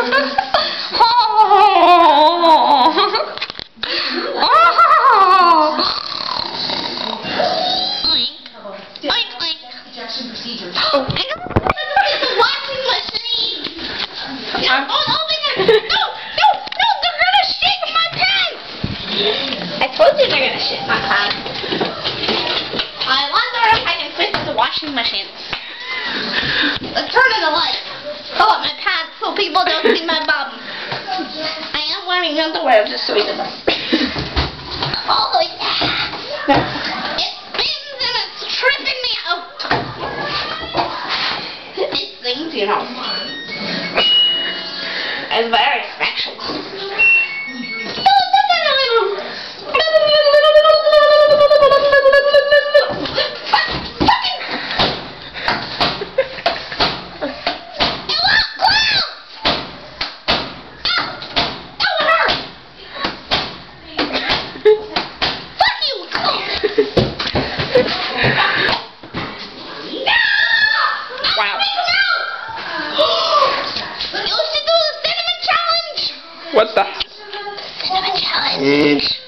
I told you they're gonna shit my pants. I wonder if I can fix the washing machine. Let's turn on the light. Pull up my pants so people don't see my bum. I am wearing underwear just so you know. Oh yeah. It spins and it's tripping me out. It sings, you know. It's very special. What the? Cinnamon challenge.